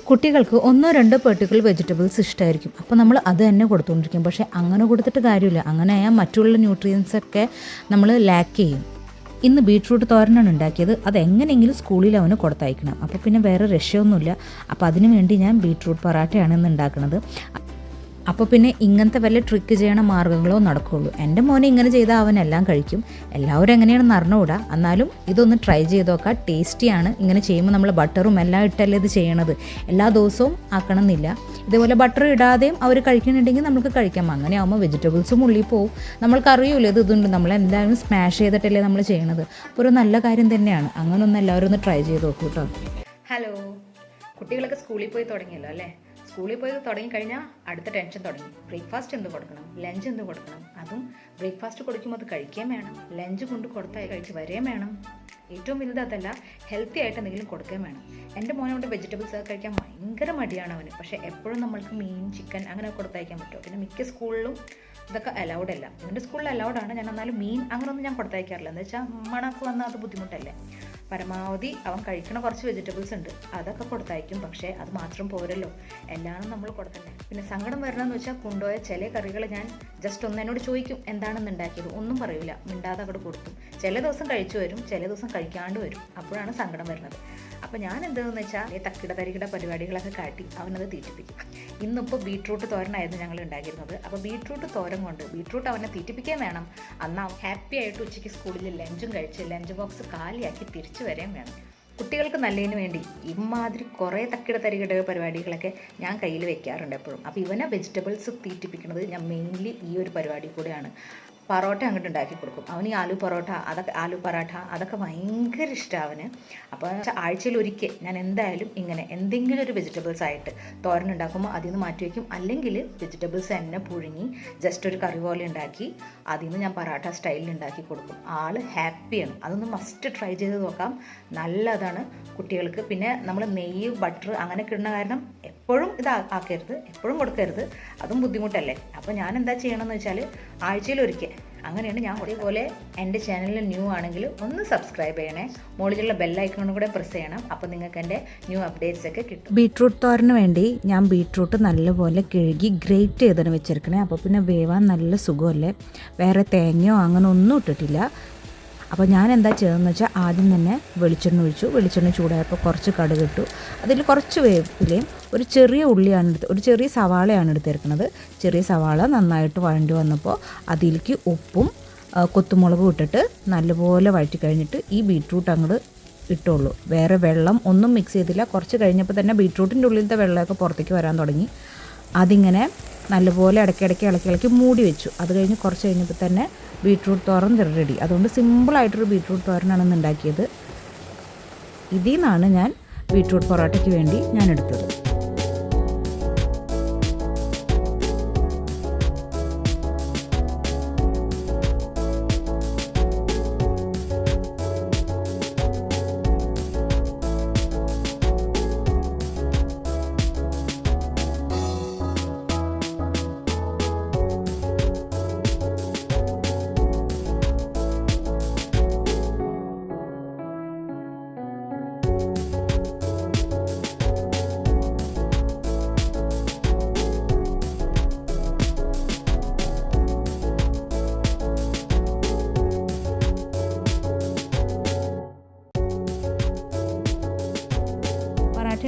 കുട്ടികൾക്ക് ഒന്നോ രണ്ടോ പെർട്ടിക്കുലർ വെജിറ്റബിൾസ് ഇഷ്ടമായിരിക്കും. അപ്പോൾ നമ്മൾ അത് തന്നെ കൊടുത്തുകൊണ്ടിരിക്കും. പക്ഷേ അങ്ങനെ കൊടുത്തിട്ട് കാര്യമില്ല. അങ്ങനെ ആയാൽ മറ്റുള്ള ന്യൂട്രിയൻസൊക്കെ നമ്മൾ ലാക്ക് ചെയ്യും. ഇന്ന് ബീട്രൂട്ട് തോരനാണ് ഉണ്ടാക്കിയത്. അതെങ്ങനെയെങ്കിലും സ്കൂളിൽ അവന് കൊടുത്തയക്കണം. അപ്പോൾ പിന്നെ വേറെ രക്ഷയൊന്നുമില്ല. അപ്പോൾ അതിനു വേണ്ടി ഞാൻ ബീട്രൂട്ട് പൊറാട്ടയാണ് ഇന്ന് ഉണ്ടാക്കുന്നത്. അപ്പോൾ പിന്നെ ഇങ്ങനത്തെ വല്ല ട്രിക്ക് ചെയ്യണ മാർഗ്ഗങ്ങളോ നടക്കുകയുള്ളൂ. എൻ്റെ മോനെ ഇങ്ങനെ ചെയ്താൽ അവനെല്ലാം കഴിക്കും. എല്ലാവരും എങ്ങനെയാണെന്ന് അറിഞ്ഞുകൂടാ. എന്നാലും ഇതൊന്ന് ട്രൈ ചെയ്ത് നോക്കാം. ടേസ്റ്റിയാണ്. ഇങ്ങനെ ചെയ്യുമ്പോൾ നമ്മൾ ബട്ടറും എല്ലാം ഇട്ടല്ലേ ഇത് ചെയ്യണത്. എല്ലാ ദിവസവും ആക്കണമെന്നില്ല. ഇതേപോലെ ബട്ടർ ഇടാതെയും അവർ കഴിക്കുന്നുണ്ടെങ്കിൽ നമുക്ക് കഴിക്കാം. അങ്ങനെ ആകുമ്പോൾ വെജിറ്റബിൾസും ഉള്ളിൽ പോവും. നമ്മൾക്കറിയൂല ഇതുണ്ട്. നമ്മൾ എന്തായാലും സ്മാഷ് ചെയ്തിട്ടല്ലേ നമ്മൾ ചെയ്യണത്. അപ്പോൾ ഒരു നല്ല കാര്യം തന്നെയാണ്. അങ്ങനെ ഒന്ന് എല്ലാവരും ഒന്ന് ട്രൈ ചെയ്ത് നോക്കൂ കേട്ടോ. ഹലോ, കുട്ടികളൊക്കെ സ്കൂളിൽ പോയി തുടങ്ങിയല്ലോ അല്ലേ? സ്കൂളിൽ പോയി തുടങ്ങിക്കഴിഞ്ഞാൽ അടുത്ത ടെൻഷൻ തുടങ്ങി. ബ്രേക്ക്ഫാസ്റ്റ് എന്ത് കൊടുക്കണം, ലഞ്ച് എന്ത് കൊടുക്കണം. അതും ബ്രേക്ക്ഫാസ്റ്റ് കൊടുക്കുമ്പോൾ അത് കഴിക്കുകയും വേണം, ലഞ്ച് കൊണ്ട് കൊടുത്താൽ കഴിച്ച് വരികയും വേണം. ഏറ്റവും വലുത് അതല്ല, ഹെൽത്തി ആയിട്ട് എന്തെങ്കിലും കൊടുക്കുകയും വേണം. എൻ്റെ മോനോട് വെജിറ്റബിൾസ് ഒക്കെ കഴിക്കാൻ ഭയങ്കര മടിയാണ് അവന്. പക്ഷേ എപ്പോഴും നമ്മൾക്ക് മീൻ, ചിക്കൻ അങ്ങനെ കൊടുത്തയക്കാൻ പറ്റുമോ? പിന്നെ മിക്ക സ്കൂളിലും ഇതൊക്കെ അലൗഡ് അല്ല. എൻ്റെ സ്കൂളിൽ അലൗഡാണ്. ഞാൻ എന്നാലും മീൻ അങ്ങനെയൊന്നും ഞാൻ കൊടുത്തയക്കാറില്ല. എന്ന് വെച്ചാൽ മണക്ക് വന്നാൽ അത് ബുദ്ധിമുട്ടല്ലേ. പരമാവധി അവൻ കഴിക്കണ കുറച്ച് വെജിറ്റബിൾസ് ഉണ്ട്, അതൊക്കെ കൊടുത്തയക്കും. പക്ഷേ അത് മാത്രം പോരല്ലോ, എല്ലാം നമ്മൾ കൊടുക്കണ്ടേ. പിന്നെ സങ്കടം വരണമെന്ന് വെച്ചാൽ കൊണ്ടുപോയ ചില കറികൾ ഞാൻ ജസ്റ്റ് ഒന്ന് എന്നോട് ചോദിക്കും എന്താണെന്ന് ഉണ്ടാക്കിയത്, ഒന്നും പറയില്ല, മിണ്ടാതെ അങ്ങോട്ട് കൊടുക്കും. ചില ദിവസം കഴിച്ചു വരും, ചില ദിവസം കഴിക്കാണ്ട് വരും. അപ്പോഴാണ് സങ്കടം വരുന്നത്. അപ്പോൾ ഞാൻ എന്താണെന്ന് വെച്ചാൽ ഈ തക്കിട തരികിട പരിപാടികളൊക്കെ കാട്ടി അവനത് തീറ്റിപ്പിക്കും. ഇന്നിപ്പോൾ ബീട്രൂട്ട് തോരനായിരുന്നു ഞങ്ങൾ ഉണ്ടാക്കിയിരുന്നത്. അപ്പോൾ ബീട്രൂട്ട് തോരൻ കൊണ്ട് ബീട്രൂട്ട് അവനെ തീറ്റിപ്പിക്കുകയും വേണം. അന്ന് അവൻ ഹാപ്പി ആയിട്ട് ഉച്ചയ്ക്ക് സ്കൂളിൽ ലഞ്ചും കഴിച്ച് ലഞ്ച് ബോക്സ് കാലിയാക്കി തിരിച്ചു വരെയും വേണം. കുട്ടികൾക്ക് നല്ലതിന് വേണ്ടി ഇമാതിരി കുറേ തക്കിട തരികിട പരിപാടികളൊക്കെ ഞാൻ കയ്യിൽ വെക്കാറുണ്ട് എപ്പോഴും. അപ്പോൾ ഇവനെ വെജിറ്റബിൾസ് തീറ്റിപ്പിക്കുന്നത് ഞാൻ മെയിൻലി ഈ ഒരു പരിപാടി കൂടെയാണ്. പൊറോട്ട അങ്ങോട്ട് ഉണ്ടാക്കി കൊടുക്കും. അവന് ഈ ആലു പൊറോട്ട, അതൊക്കെ ആലു പറാഠ അതൊക്കെ ഭയങ്കര ഇഷ്ടമാണ് അവന്. അപ്പോൾ ആഴ്ചയിൽ ഒരിക്കൽ ഞാൻ എന്തായാലും ഇങ്ങനെ എന്തെങ്കിലും ഒരു വെജിറ്റബിൾസ് ആയിട്ട് തോരൻ ഉണ്ടാക്കുമ്പോൾ അതിൽ നിന്ന് മാറ്റി വയ്ക്കും. അല്ലെങ്കിൽ വെജിറ്റബിൾസ് തന്നെ പുഴുങ്ങി ജസ്റ്റ് ഒരു കറി പോലെ ഉണ്ടാക്കി അതിൽ നിന്ന് ഞാൻ പൊറാട്ട സ്റ്റൈലിൽ ഉണ്ടാക്കി കൊടുക്കും. ആൾ ഹാപ്പിയാണ്. അതൊന്ന് മസ്റ്റ് ട്രൈ ചെയ്ത് നോക്കാം. നല്ലതാണ് കുട്ടികൾക്ക്. പിന്നെ നമ്മൾ നെയ്യ്, ബട്ടർ അങ്ങനെയൊക്കെ ഇടുന്ന കാരണം എപ്പോഴും ഇത് ആക്കരുത്, എപ്പോഴും കൊടുക്കരുത്. അതും ബുദ്ധിമുട്ടല്ലേ. അപ്പോൾ ഞാൻ എന്താ ചെയ്യണമെന്ന് വെച്ചാൽ ആഴ്ചയിൽ ഒരിക്കൽ അങ്ങനെയാണ് ഞാൻ. അതേപോലെ എൻ്റെ ചാനലിൽ ന്യൂ ആണെങ്കിൽ ഒന്ന് സബ്സ്ക്രൈബ് ചെയ്യണേ. മുകളിലുള്ള ബെല്ലൈക്കണും കൂടെ പ്രസ് ചെയ്യണം. അപ്പോൾ നിങ്ങൾക്ക് എൻ്റെ ന്യൂ അപ്ഡേറ്റ്സ് ഒക്കെ കിട്ടും. ബീട്രൂട്ട് തോരന് വേണ്ടി ഞാൻ ബീട്രൂട്ട് നല്ലപോലെ കഴുകി ഗ്രേറ്റ് ചെയ്താണ് വെച്ചിരിക്കണേ. അപ്പോൾ പിന്നെ വേവാൻ നല്ല സുഖമല്ലേ. വേറെ തേങ്ങയോ അങ്ങനെ ഒന്നും ഇട്ടിട്ടില്ല. അപ്പോൾ ഞാൻ എന്താ ചെയ്തതെന്ന് വെച്ചാൽ ആദ്യം തന്നെ വെളിച്ചെണ്ണ ഒഴിച്ചു. വെളിച്ചെണ്ണ ചൂടായപ്പോൾ കുറച്ച് കടുക് ഇട്ടു. അതിൽ കുറച്ച് വേപ്പിലയും ഒരു ചെറിയ ഉള്ളിയാണ് ഒരു ചെറിയ സവാളയാണ് എടുത്തിരിക്കുന്നത്. ചെറിയ സവാള നന്നായിട്ട് വഴണ്ടി വന്നപ്പോൾ അതിലേക്ക് ഉപ്പും കൊത്തുമുളകും ഇട്ടിട്ട് നല്ലപോലെ വഴറ്റി കഴിഞ്ഞിട്ട് ഈ ബീട്രൂട്ട് അങ്ങോട്ട് ഇട്ടുള്ളൂ. വേറെ വെള്ളം ഒന്നും മിക്സ് ചെയ്തില്ല. കുറച്ച് കഴിഞ്ഞപ്പോൾ തന്നെ ബീട്രൂട്ടിൻ്റെ ഉള്ളിലത്തെ വെള്ളമൊക്കെ പുറത്തേക്ക് വരാൻ തുടങ്ങി. അതിങ്ങനെ നല്ലപോലെ ഇടയ്ക്കിടയ്ക്ക് ഇളക്കി മൂടി വെച്ചു. അത് കഴിഞ്ഞ് കുറച്ച് കഴിഞ്ഞപ്പോൾ തന്നെ ബീട്രൂട്ട് തോരൻ റെഡി. അതുകൊണ്ട് സിമ്പിളായിട്ടൊരു ബീട്രൂട്ട് തോരനാണ് ഇന്ന് ഉണ്ടാക്കിയത്. ഇതിൽ നിന്നാണ് ഞാൻ ബീട്രൂട്ട് പൊറോട്ടയ്ക്ക് വേണ്ടി ഞാൻ എടുത്തത്.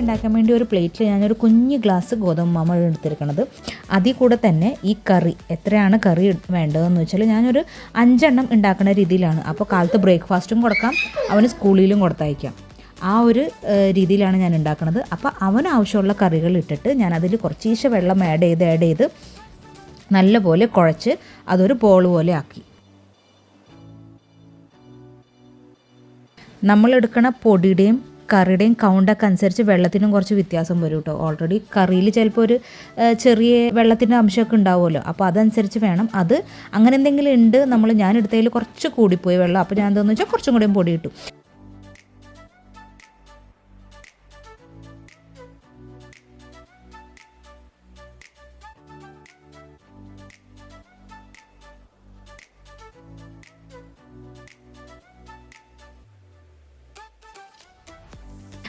ഉണ്ടാക്കാൻ വേണ്ടി ഒരു പ്ലേറ്റിൽ ഞാനൊരു കുഞ്ഞ് ഗ്ലാസ് ഗോതമ്പ് മാവാണ് എടുത്തിരിക്കുന്നത്. അതിൽ കൂടെ തന്നെ ഈ കറി എത്രയാണ് കറി വേണ്ടതെന്ന് വെച്ചാൽ ഞാനൊരു 5 എണ്ണം ഉണ്ടാക്കുന്ന രീതിയിലാണ്. അപ്പോൾ കാലത്ത് ബ്രേക്ക്ഫാസ്റ്റും കൊടുക്കാം, അവന് സ്കൂളിലും കൊടുത്തയക്കാം. ആ ഒരു രീതിയിലാണ് ഞാൻ ഉണ്ടാക്കുന്നത്. അപ്പോൾ അവന് ആവശ്യമുള്ള കറികൾ ഇട്ടിട്ട് ഞാൻ അതിൽ കുറച്ചീശ വെള്ളം ആഡ് ചെയ്ത് നല്ലപോലെ കുഴച്ച് അതൊരു ബോൾ പോലെ ആക്കി. നമ്മളെടുക്കണ പൊടിയുടെയും കറിയുടെയും കൗണ്ടൊക്കെ അനുസരിച്ച് വെള്ളത്തിനും കുറച്ച് വ്യത്യാസം വരും കേട്ടോ. ഓൾറെഡി കറിയിൽ ചിലപ്പോൾ ഒരു ചെറിയ വെള്ളത്തിൻ്റെ അംശമൊക്കെ ഉണ്ടാവുമല്ലോ. അപ്പോൾ അതനുസരിച്ച് വേണം. അത് അങ്ങനെ എന്തെങ്കിലും ഉണ്ട് ഞാൻ എടുത്തതിൽ കുറച്ച് കൂടിപ്പോയി വെള്ളം. അപ്പോൾ ഞാൻ എന്താണെന്ന് വെച്ചാൽ കുറച്ചും കൂടെയും പൊടി ഇട്ടു.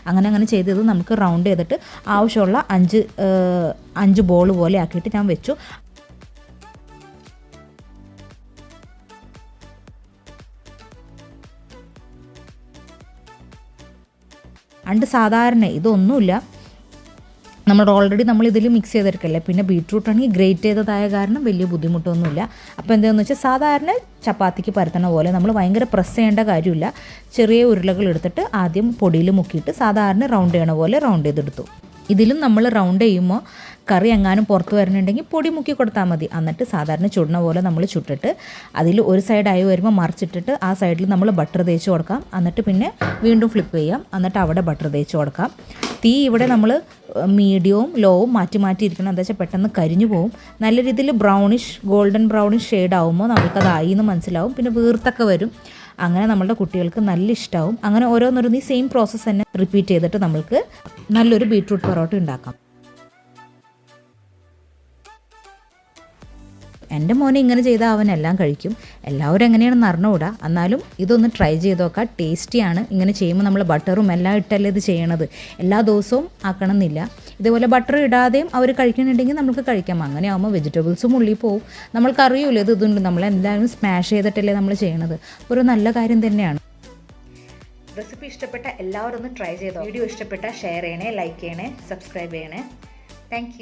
അങ്ങനെ ചെയ്തത് നമുക്ക് റൗണ്ട് ചെയ്തിട്ട് ആവശ്യമുള്ള 5 ബോൾ പോലെ ആക്കിയിട്ട് ഞാൻ വെച്ചു. അണ്ട് സാധാരണ ഇതൊന്നുമില്ല, നമ്മൾ ഓൾറെഡി ഇതിൽ മിക്സ് ചെയ്തെടുക്കല്ലേ. പിന്നെ ബീട്രൂട്ട് ആണെങ്കിൽ ഗ്രേറ്റ് ചെയ്തതായ കാരണം വലിയ ബുദ്ധിമുട്ടൊന്നുമില്ല. അപ്പോൾ എന്താണെന്ന് വെച്ചാൽ സാധാരണ ചപ്പാത്തിക്ക് പരത്തണ പോലെ നമ്മൾ ഭയങ്കര പ്രസ് ചെയ്യേണ്ട കാര്യമില്ല. ചെറിയ ഉരുളകൾ എടുത്തിട്ട് ആദ്യം പൊടിയിൽ മുക്കിയിട്ട് സാധാരണ റൗണ്ട് ചെയ്യണ പോലെ റൗണ്ട് ചെയ്തെടുത്തു. ഇതിലും നമ്മൾ റൗണ്ട് ചെയ്യുമ്പോൾ കറി എങ്ങാനും പുറത്ത് വരുന്നുണ്ടെങ്കിൽ പൊടി മുക്കി കൊടുത്താൽ മതി. എന്നിട്ട് സാധാരണ ചുടുന്ന പോലെ നമ്മൾ ചുട്ടിട്ട് അതിൽ ഒരു സൈഡായി വരുമ്പോൾ മറിച്ചിട്ടിട്ട് ആ സൈഡിൽ നമ്മൾ ബട്ടർ തേച്ച് കൊടുക്കാം. എന്നിട്ട് പിന്നെ വീണ്ടും ഫ്ലിപ്പ് ചെയ്യാം. എന്നിട്ട് അവിടെ ബട്ടർ തേച്ച് കൊടുക്കാം. തീ ഇവിടെ നമ്മൾ മീഡിയവും ലോവും മാറ്റി ഇരിക്കണം. എന്താ വെച്ചാൽ പെട്ടെന്ന് കരിഞ്ഞു പോവും. നല്ല രീതിയിൽ ഗോൾഡൻ ബ്രൗണിഷ് ഷെയ്ഡ് ആകുമ്പോൾ നമുക്കതായി എന്ന് മനസ്സിലാവും. പിന്നെ വീർത്തൊക്കെ വരും. അങ്ങനെ നമ്മളുടെ കുട്ടികൾക്ക് നല്ല ഇഷ്ടമാവും. അങ്ങനെ ഓരോന്നോരോന്ന് ഈ സെയിം പ്രോസസ്സ് തന്നെ റിപ്പീറ്റ് ചെയ്തിട്ട് നമ്മൾക്ക് നല്ലൊരു ബീട്രൂട്ട് പൊറോട്ട ഉണ്ടാക്കാം. എൻ്റെ മോനെ ഇങ്ങനെ ചെയ്താൽ അവൻ എല്ലാം കഴിക്കും. എല്ലാവരും എങ്ങനെയാണെന്ന് അറിഞ്ഞുകൂടാ. എന്നാലും ഇതൊന്ന് ട്രൈ ചെയ്ത് നോക്കാം. ടേസ്റ്റിയാണ്. ഇങ്ങനെ ചെയ്യുമ്പോൾ നമ്മൾ ബട്ടറും എല്ലാം ഇട്ടല്ലേ ഇത് ചെയ്യണത്. എല്ലാ ദിവസവും ആക്കണമെന്നില്ല. ഇതേപോലെ ബട്ടർ ഇടാതെയും അവർ കഴിക്കുന്നുണ്ടെങ്കിൽ നമുക്ക് കഴിക്കാം. അങ്ങനെ ആകുമ്പോൾ വെജിറ്റബിൾസും ഉള്ളിൽ പോവും. നമ്മൾക്കറിയൂലേ ഇതുണ്ട്, നമ്മളെന്തായാലും സ്മാഷ് ചെയ്തിട്ടല്ലേ നമ്മൾ ചെയ്യണത്. ഒരു നല്ല കാര്യം തന്നെയാണ്. റെസിപ്പി ഇഷ്ടപ്പെട്ട എല്ലാവരും ഒന്ന് ട്രൈ ചെയ്തോ. വീഡിയോ ഇഷ്ടപ്പെട്ട ഷെയർ ചെയ്യണേ, ലൈക്ക് ചെയ്യണേ, സബ്സ്ക്രൈബ് ചെയ്യണേ. താങ്ക്